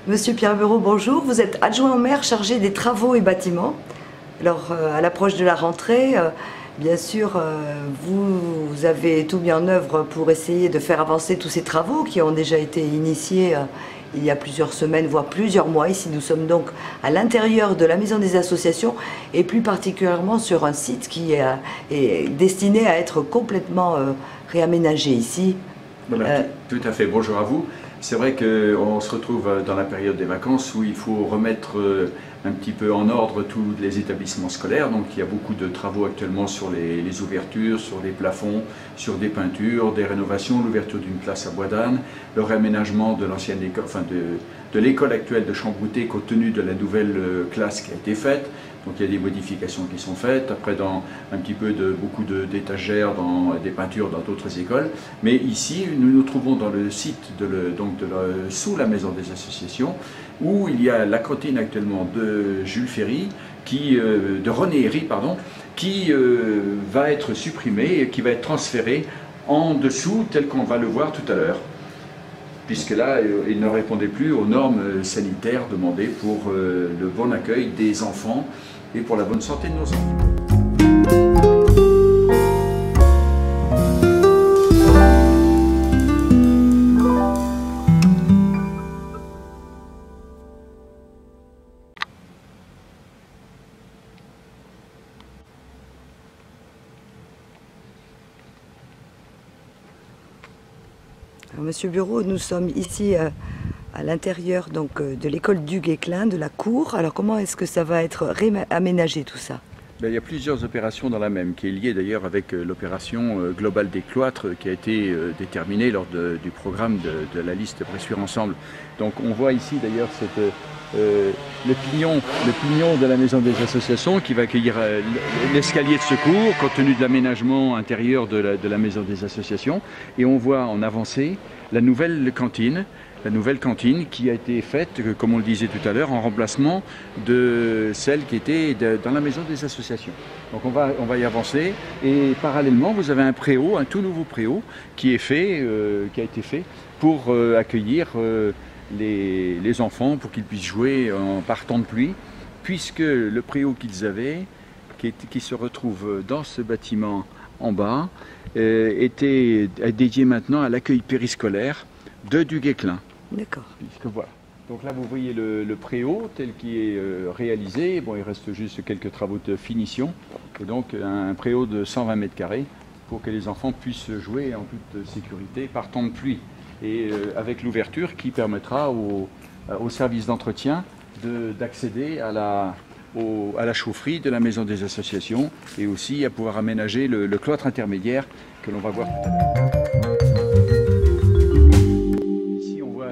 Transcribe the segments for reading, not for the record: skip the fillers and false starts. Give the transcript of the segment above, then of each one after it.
Monsieur Pierre Bureau, bonjour. Vous êtes adjoint au maire chargé des travaux et bâtiments. Alors, à l'approche de la rentrée, bien sûr, vous avez tout mis en œuvre pour essayer de faire avancer tous ces travaux qui ont déjà été initiés il y a plusieurs semaines, voire plusieurs mois. Ici, nous sommes donc à l'intérieur de la Maison des Associations et plus particulièrement sur un site qui est destiné à être complètement réaménagé ici. Voilà, tout à fait. Bonjour à vous. C'est vrai qu'on se retrouve dans la période des vacances où il faut remettre un petit peu en ordre tous les établissements scolaires. Donc il y a beaucoup de travaux actuellement sur les ouvertures, sur les plafonds, sur des peintures, des rénovations, l'ouverture d'une classe à Bois-d'Âne, le réaménagement de l'ancienne école, de l'école actuelle de Chambouté compte tenu de la nouvelle classe qui a été faite. Donc il y a des modifications qui sont faites, après dans un petit peu beaucoup d'étagères, dans des peintures dans d'autres écoles. Mais ici, nous nous trouvons dans le site, sous la Maison des Associations, où il y a la cantine actuellement de Jules Ferry, de René Herry, pardon, qui va être supprimée et qui va être transférée en dessous, tel qu'on va le voir tout à l'heure. Puisque là, il ne répondait plus aux normes sanitaires demandées pour le bon accueil des enfants et pour la bonne santé de nos enfants. Alors, Monsieur Bureau, nous sommes ici à l'intérieur de l'école du Guesclin, de la cour. Alors comment est-ce que ça va être réaménagé tout ça? Il y a plusieurs opérations dans la même, qui est liée d'ailleurs avec l'opération globale des cloîtres qui a été déterminée lors du programme de la liste Bressuire Ensemble. Donc on voit ici d'ailleurs le pignon de la Maison des Associations qui va accueillir l'escalier de secours compte tenu de l'aménagement intérieur de la Maison des Associations. Et on voit en avancée la nouvelle cantine qui a été faite, comme on le disait tout à l'heure, en remplacement de celle qui était dans la Maison des Associations. Donc on va y avancer et parallèlement vous avez un préau, un tout nouveau préau qui a été fait pour accueillir les enfants pour qu'ils puissent jouer en partant de pluie, puisque le préau qu'ils avaient, qui se retrouve dans ce bâtiment en bas, était dédié maintenant à l'accueil périscolaire du Guesclin. D'accord. Voilà. Donc là, vous voyez le préau tel qu'il est réalisé. Bon, il reste juste quelques travaux de finition. Et donc, un préau de 120 mètres carrés pour que les enfants puissent jouer en toute sécurité par temps de pluie. Et avec l'ouverture qui permettra au service d'entretien d'accéder à la chaufferie de la Maison des Associations et aussi à pouvoir aménager le cloître intermédiaire que l'on va voir tout à l'heure.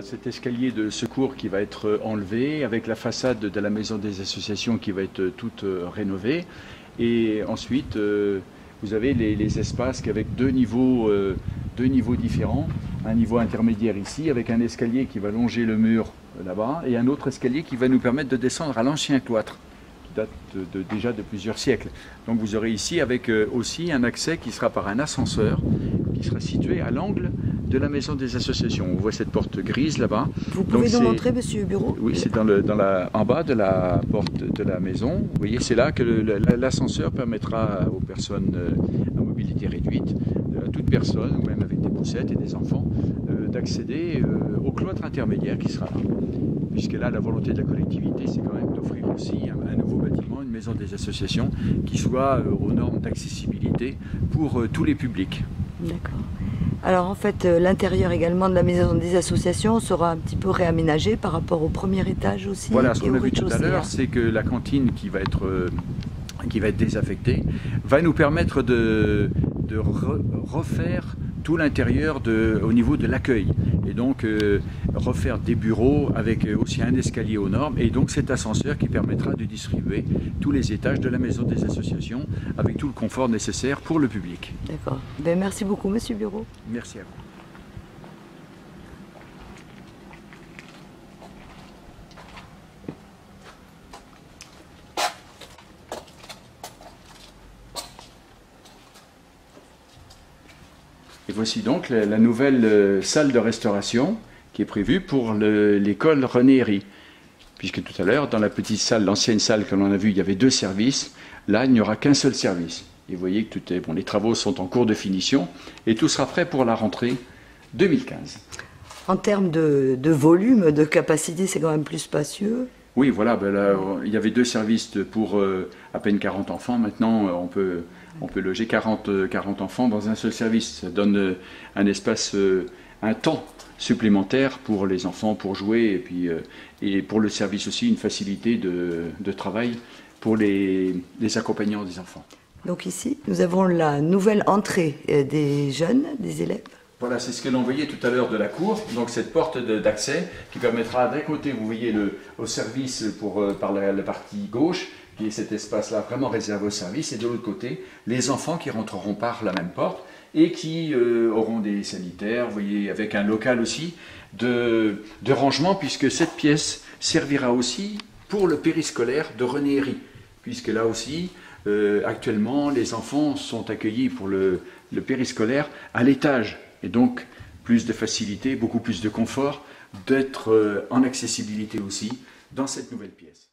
Cet escalier de secours qui va être enlevé avec la façade de la Maison des Associations qui va être toute rénovée. Et ensuite, vous avez les espaces avec deux niveaux différents. Un niveau intermédiaire ici avec un escalier qui va longer le mur là-bas et un autre escalier qui va nous permettre de descendre à l'ancien cloître qui date déjà de plusieurs siècles. Donc vous aurez ici avec aussi un accès qui sera par un ascenseur qui sera situé à l'angle de la Maison des Associations. On voit cette porte grise là-bas. Vous pouvez nous montrer, Monsieur Bureau? Oui, c'est en bas de la porte de la maison. Vous voyez, c'est là que l'ascenseur permettra aux personnes à mobilité réduite, à toute personne, ou même avec des poussettes et des enfants, d'accéder au cloître intermédiaire qui sera là. Puisque là, la volonté de la collectivité, c'est quand même d'offrir aussi un nouveau bâtiment, une Maison des Associations, qui soit aux normes d'accessibilité pour tous les publics. D'accord. Alors en fait, l'intérieur également de la Maison des Associations sera un petit peu réaménagé par rapport au premier étage aussi. Voilà, ce qu'on a vu tout à l'heure, c'est que la cantine qui va être désaffectée va nous permettre de refaire tout l'intérieur au niveau de l'accueil. Et donc refaire des bureaux avec aussi un escalier aux normes et donc cet ascenseur qui permettra de distribuer tous les étages de la Maison des Associations avec tout le confort nécessaire pour le public. D'accord. Ben, merci beaucoup, Monsieur Bureau. Merci à vous. Et voici donc la nouvelle salle de restauration qui est prévu pour l'école René Herry. Puisque tout à l'heure, dans la petite salle, l'ancienne salle que l'on a vue, il y avait 2 services. Là, il n'y aura qu'un seul service. Et vous voyez que les travaux sont en cours de finition et tout sera prêt pour la rentrée 2015. En termes de volume, de capacité, c'est quand même plus spacieux. Oui, voilà, là, il y avait 2 services pour à peine 40 enfants. Maintenant, on peut loger 40 enfants dans un seul service. Ça donne un espace, un temps supplémentaire pour les enfants pour jouer et pour le service aussi une facilité de travail pour les accompagnants des enfants. Donc ici, nous avons la nouvelle entrée des jeunes, des élèves. Voilà, c'est ce que l'on voyait tout à l'heure de la cour, donc cette porte d'accès qui permettra d'un côté, vous voyez, au service par la partie gauche, qui est cet espace-là vraiment réservé au service, et de l'autre côté, les enfants qui rentreront par la même porte et qui auront des sanitaires, vous voyez, avec un local aussi de rangement, puisque cette pièce servira aussi pour le périscolaire de René Herry, puisque là aussi, actuellement, les enfants sont accueillis pour le périscolaire à l'étage. Et donc, plus de facilité, beaucoup plus de confort, d'être en accessibilité aussi dans cette nouvelle pièce.